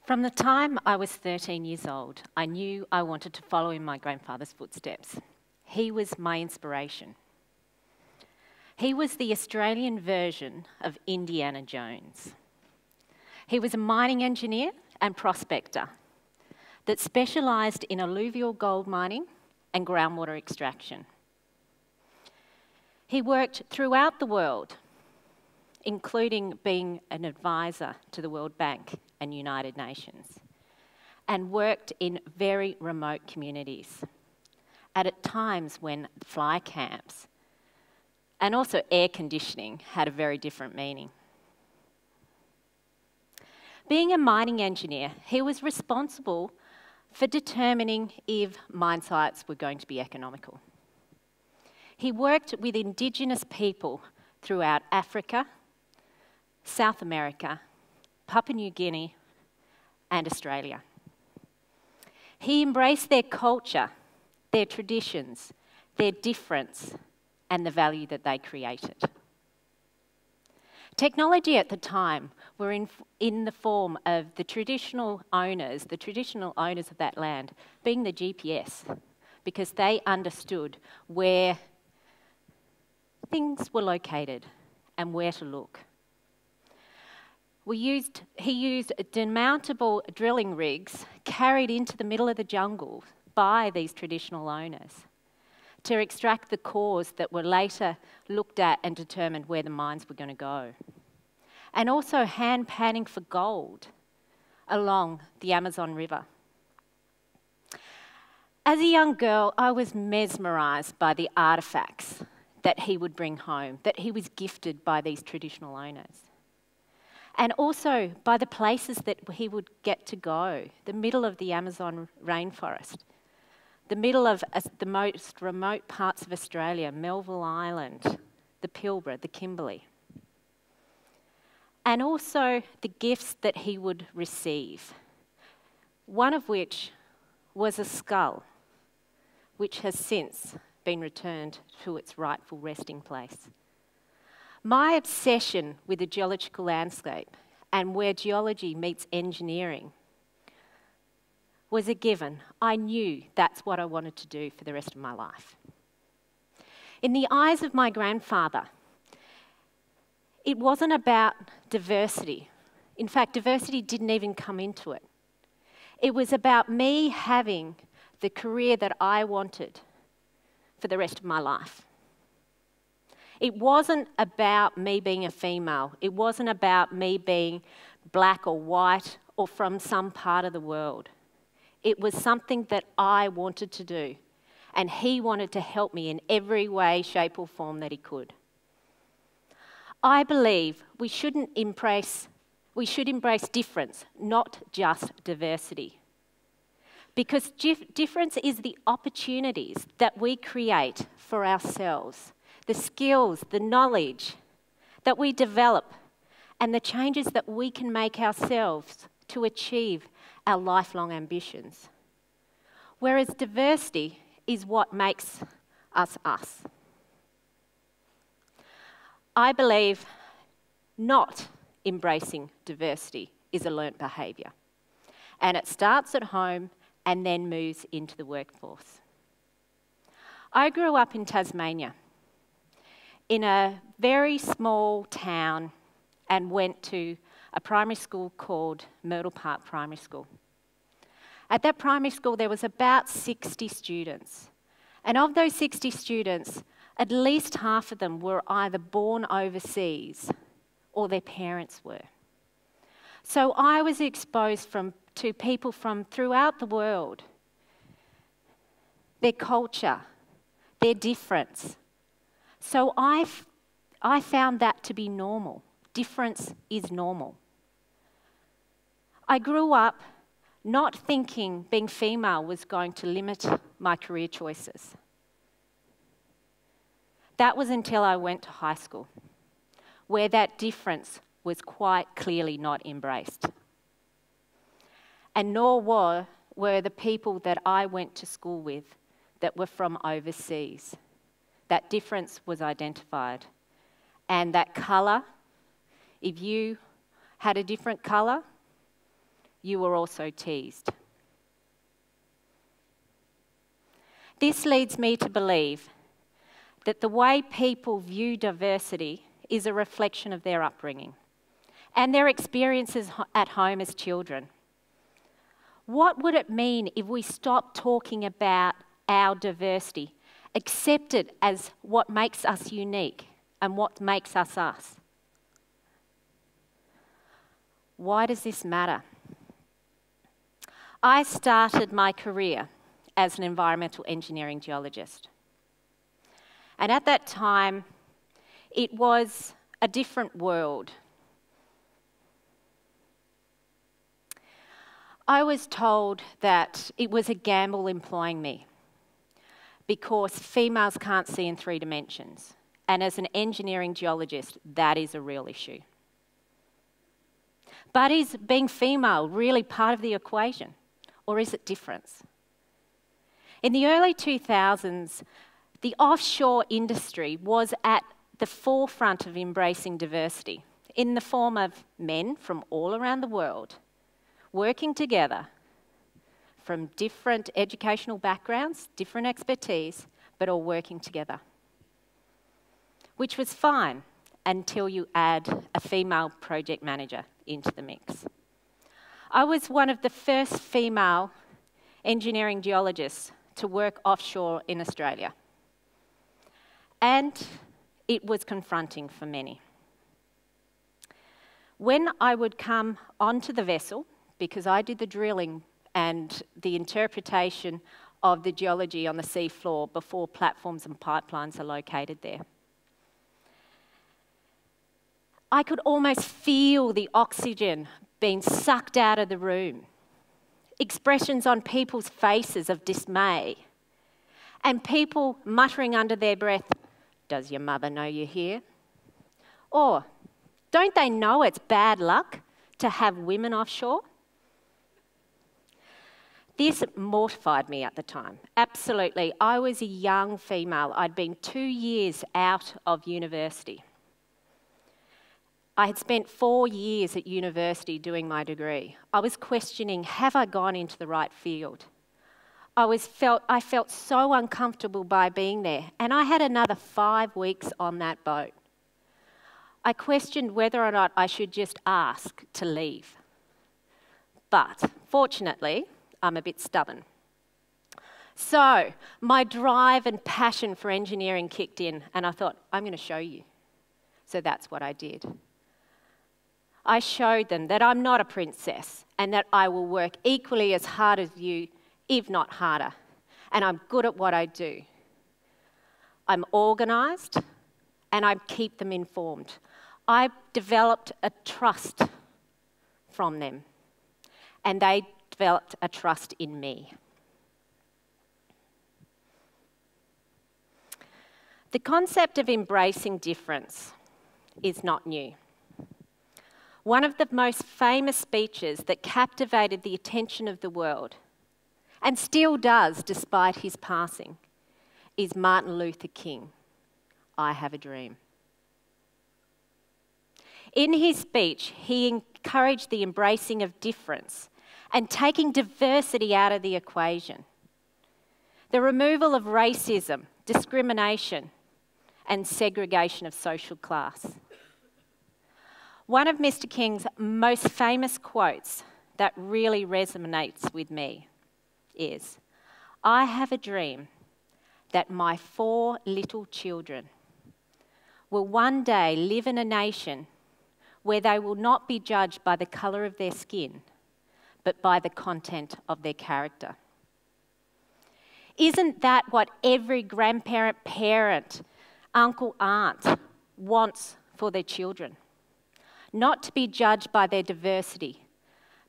From the time I was 13 years old, I knew I wanted to follow in my grandfather's footsteps. He was my inspiration. He was the Australian version of Indiana Jones. He was a mining engineer and prospector that specialised in alluvial gold mining and groundwater extraction. He worked throughout the world, including being an advisor to the World Bank and United Nations, and worked in very remote communities, at times when fly camps and also air conditioning had a very different meaning. Being a mining engineer, he was responsible for determining if mine sites were going to be economical. He worked with Indigenous people throughout Africa, South America, Papua New Guinea, and Australia. He embraced their culture, their traditions, their difference, and the value that they created. Technology at the time were in the form of the traditional owners of that land being the GPS, because they understood where things were located and where to look. He used demountable drilling rigs carried into the middle of the jungle by these traditional owners to extract the cores that were later looked at and determined where the mines were going to go. And also hand panning for gold along the Amazon River. As a young girl, I was mesmerised by the artefacts that he would bring home, that he was gifted by these traditional owners. And also by the places that he would get to go, the middle of the Amazon rainforest, the middle of the most remote parts of Australia, Melville Island, the Pilbara, the Kimberley. And also the gifts that he would receive, one of which was a skull, which has since been returned to its rightful resting place. My obsession with the geological landscape and where geology meets engineering was a given. I knew that's what I wanted to do for the rest of my life. In the eyes of my grandfather, it wasn't about diversity. In fact, diversity didn't even come into it. It was about me having the career that I wanted for the rest of my life. It wasn't about me being a female. It wasn't about me being black or white or from some part of the world. It was something that I wanted to do, and he wanted to help me in every way, shape or form that he could. I believe we should embrace difference, not just diversity. Because difference is the opportunities that we create for ourselves, the skills, the knowledge that we develop, and the changes that we can make ourselves to achieve our lifelong ambitions. Whereas diversity is what makes us us. I believe not embracing diversity is a learnt behaviour, and it starts at home and then moves into the workforce. I grew up in Tasmania, in a very small town, and went to a primary school called Myrtle Park Primary School. At that primary school, there was about 60 students. And of those 60 students, at least half of them were either born overseas or their parents were. So I was exposed to people from throughout the world, their culture, their difference. So I found that to be normal. Difference is normal. I grew up not thinking being female was going to limit my career choices. That was until I went to high school, where that difference was quite clearly not embraced. And nor were the people that I went to school with that were from overseas. That difference was identified. And that colour, if you had a different colour, you were also teased. This leads me to believe that the way people view diversity is a reflection of their upbringing and their experiences at home as children. What would it mean if we stopped talking about our diversity, accept it as what makes us unique and what makes us us? Why does this matter? I started my career as an environmental engineering geologist. And at that time, it was a different world. I was told that it was a gamble employing me because females can't see in 3 dimensions. And as an engineering geologist, that is a real issue. But is being female really part of the equation, or is it difference? In the early 2000s, the offshore industry was at the forefront of embracing diversity in the form of men from all around the world working together from different educational backgrounds, different expertise, but all working together. Which was fine until you add a female project manager into the mix. I was one of the first female engineering geologists to work offshore in Australia. And it was confronting for many. When I would come onto the vessel, because I did the drilling and the interpretation of the geology on the seafloor before platforms and pipelines are located there, I could almost feel the oxygen being sucked out of the room. Expressions on people's faces of dismay. And people muttering under their breath, "Does your mother know you're here?" Or, "Don't they know it's bad luck to have women offshore?" This mortified me at the time. Absolutely. I was a young female. I'd been 2 years out of university. I had spent 4 years at university doing my degree. I was questioning, have I gone into the right field? I felt so uncomfortable by being there, and I had another 5 weeks on that boat. I questioned whether or not I should just ask to leave. But fortunately, I'm a bit stubborn. So my drive and passion for engineering kicked in, and I thought, I'm going to show you. So that's what I did. I showed them that I'm not a princess and that I will work equally as hard as you, if not harder. And I'm good at what I do. I'm organised and I keep them informed. I developed a trust from them and they developed a trust in me. The concept of embracing difference is not new. One of the most famous speeches that captivated the attention of the world, and still does despite his passing, is Martin Luther King, "I Have a Dream." In his speech, he encouraged the embracing of difference and taking diversity out of the equation. The removal of racism, discrimination, and segregation of social class. One of Mr. King's most famous quotes that really resonates with me is, "I have a dream that my 4 little children will one day live in a nation where they will not be judged by the colour of their skin, but by the content of their character." Isn't that what every grandparent, parent, uncle, aunt wants for their children? Not to be judged by their diversity,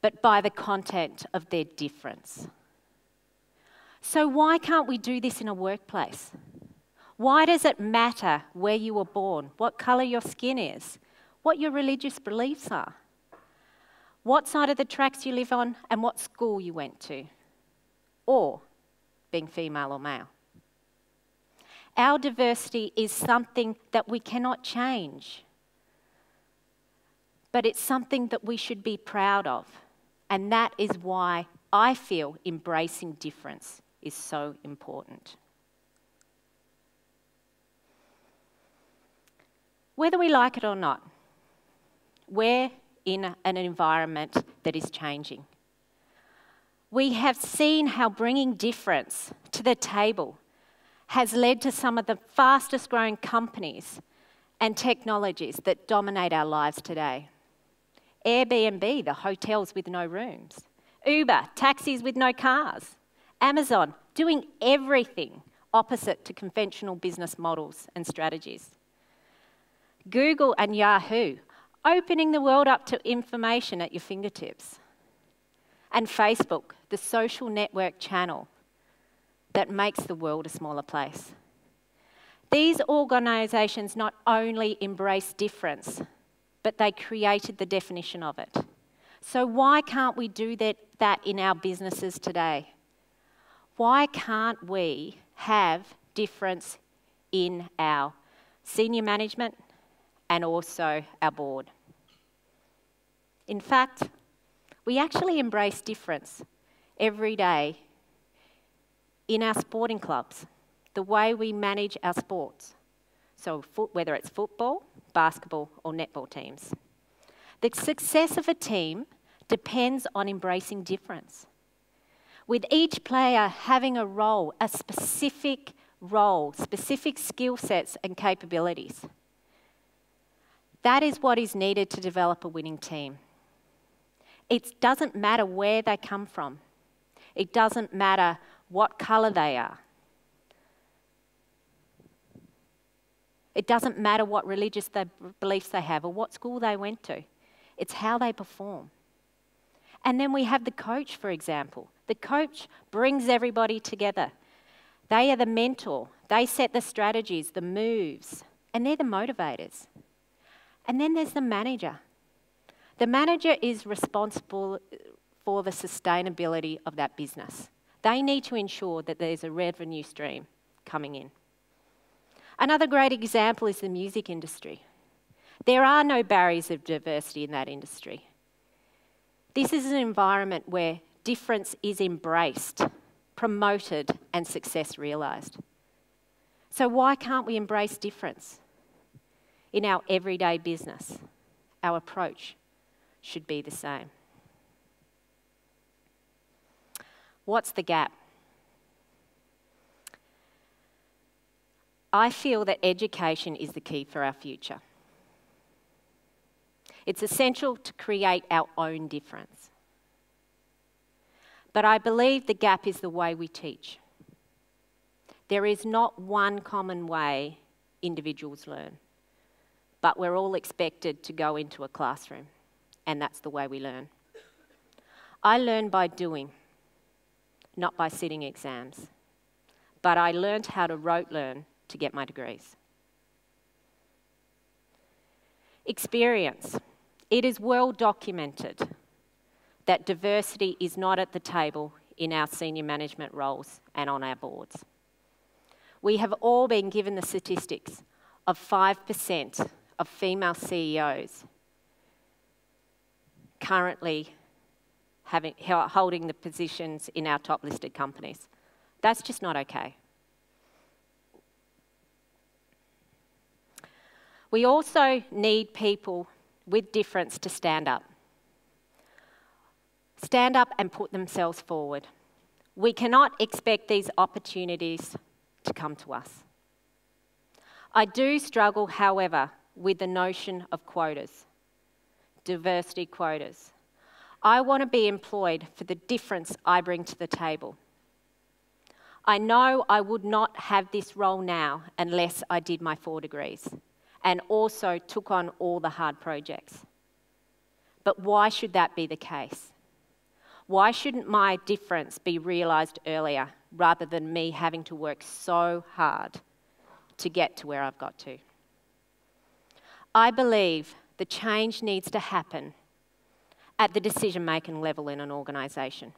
but by the content of their difference. So why can't we do this in a workplace? Why does it matter where you were born, what colour your skin is, what your religious beliefs are, what side of the tracks you live on, and what school you went to, or being female or male? Our diversity is something that we cannot change, but it's something that we should be proud of And that is why I feel embracing difference is so important. Whether we like it or not, we're in an environment that is changing. We have seen how bringing difference to the table has led to some of the fastest growing companies and technologies that dominate our lives today. Airbnb, the hotels with no rooms. Uber, taxis with no cars. Amazon, doing everything opposite to conventional business models and strategies. Google and Yahoo, opening the world up to information at your fingertips. And Facebook, the social network channel that makes the world a smaller place. These organisations not only embrace difference, but they created the definition of it. So why can't we do that in our businesses today? Why can't we have difference in our senior management and also our board? In fact, we actually embrace difference every day in our sporting clubs, the way we manage our sports. So whether it's football, basketball or netball teams. The success of a team depends on embracing difference, with each player having a role, a specific role, specific skill sets and capabilities. That is what is needed to develop a winning team. It doesn't matter where they come from. It doesn't matter what colour they are. It doesn't matter what religious beliefs they have or what school they went to. It's how they perform. And then we have the coach, for example. The coach brings everybody together. They are the mentor. They set the strategies, the moves, and they're the motivators. And then there's the manager. The manager is responsible for the sustainability of that business. They need to ensure that there's a revenue stream coming in. Another great example is the music industry. There are no barriers of diversity in that industry. This is an environment where difference is embraced, promoted, and success realised. So why can't we embrace difference? In our everyday business, our approach should be the same. What's the gap? I feel that education is the key for our future. It's essential to create our own difference. But I believe the gap is the way we teach. There is not one common way individuals learn, but we're all expected to go into a classroom, and that's the way we learn. I learn by doing, not by sitting exams, but I learned how to rote learn to get my degrees. Experience. It is well documented that diversity is not at the table in our senior management roles and on our boards. We have all been given the statistics of 5% of female CEOs currently holding the positions in our top listed companies. That's just not okay. We also need people with difference to stand up. Stand up and put themselves forward. We cannot expect these opportunities to come to us. I do struggle, however, with the notion of quotas, diversity quotas. I want to be employed for the difference I bring to the table. I know I would not have this role now unless I did my 4 degrees and also took on all the hard projects. But why should that be the case? Why shouldn't my difference be realised earlier rather than me having to work so hard to get to where I've got to? I believe the change needs to happen at the decision-making level in an organisation.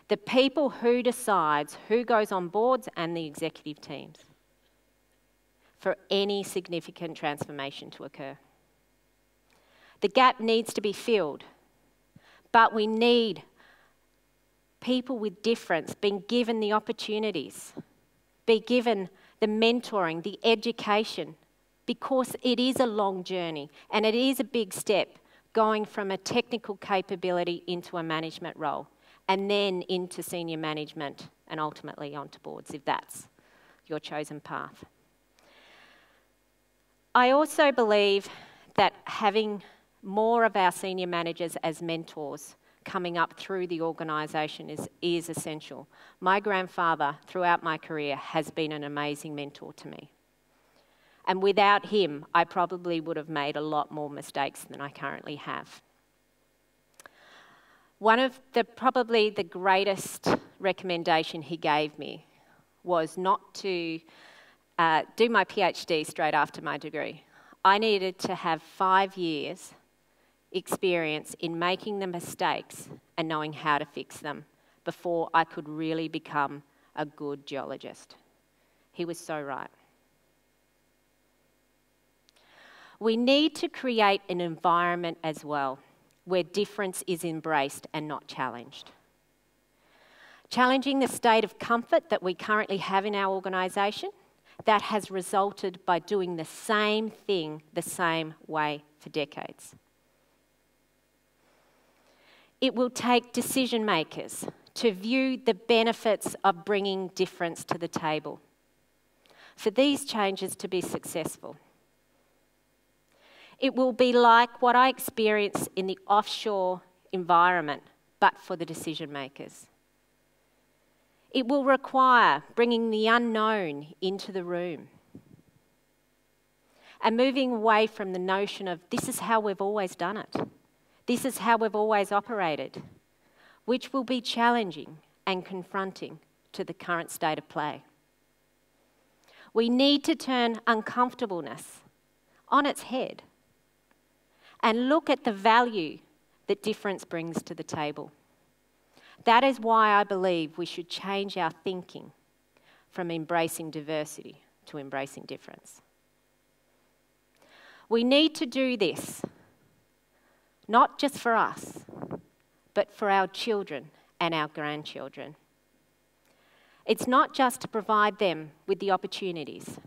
The people who decides who goes on boards and the executive teams for any significant transformation to occur. The gap needs to be filled, But we need people with difference being given the opportunities, be given the mentoring, the education, because it is a long journey and it is a big step going from a technical capability into a management role and then into senior management and ultimately onto boards if that's your chosen path. I also believe that having more of our senior managers as mentors coming up through the organisation is essential. My grandfather, throughout my career, has been an amazing mentor to me. And without him, I probably would have made a lot more mistakes than I currently have. One of probably the greatest recommendation he gave me was not to do my PhD straight after my degree. I needed to have 5 years experience in making the mistakes and knowing how to fix them before I could really become a good geologist. He was so right. We need to create an environment as well where difference is embraced and not challenged. Challenging the state of comfort that we currently have in our organisation that has resulted by doing the same thing the same way for decades. It will take decision makers to view the benefits of bringing difference to the table for these changes to be successful. It will be like what I experienced in the offshore environment, but for the decision makers. It will require bringing the unknown into the room and moving away from the notion of this is how we've always done it. This is how we've always operated, which will be challenging and confronting to the current state of play. We need to turn uncomfortableness on its head and look at the value that difference brings to the table. That is why I believe we should change our thinking from embracing diversity to embracing difference. We need to do this, not just for us, but for our children and our grandchildren. It's not just to provide them with the opportunities,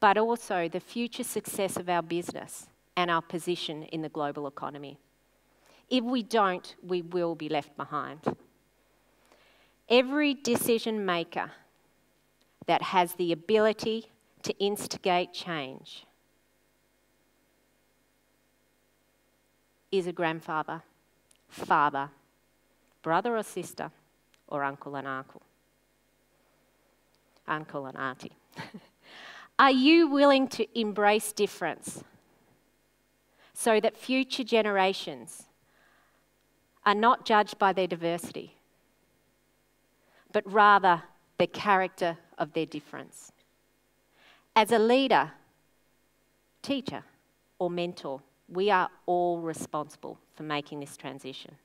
but also the future success of our business and our position in the global economy. If we don't, we will be left behind. Every decision maker that has the ability to instigate change is a grandfather, father, brother or sister, or uncle and auntie. Are you willing to embrace difference so that future generations are not judged by their diversity, but rather the character of their difference? As a leader, teacher, or mentor, we are all responsible for making this transition.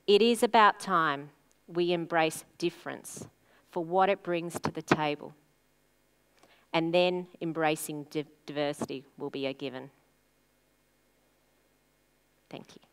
It is about time we embrace difference for what it brings to the table, and then embracing diversity will be a given. Thank you.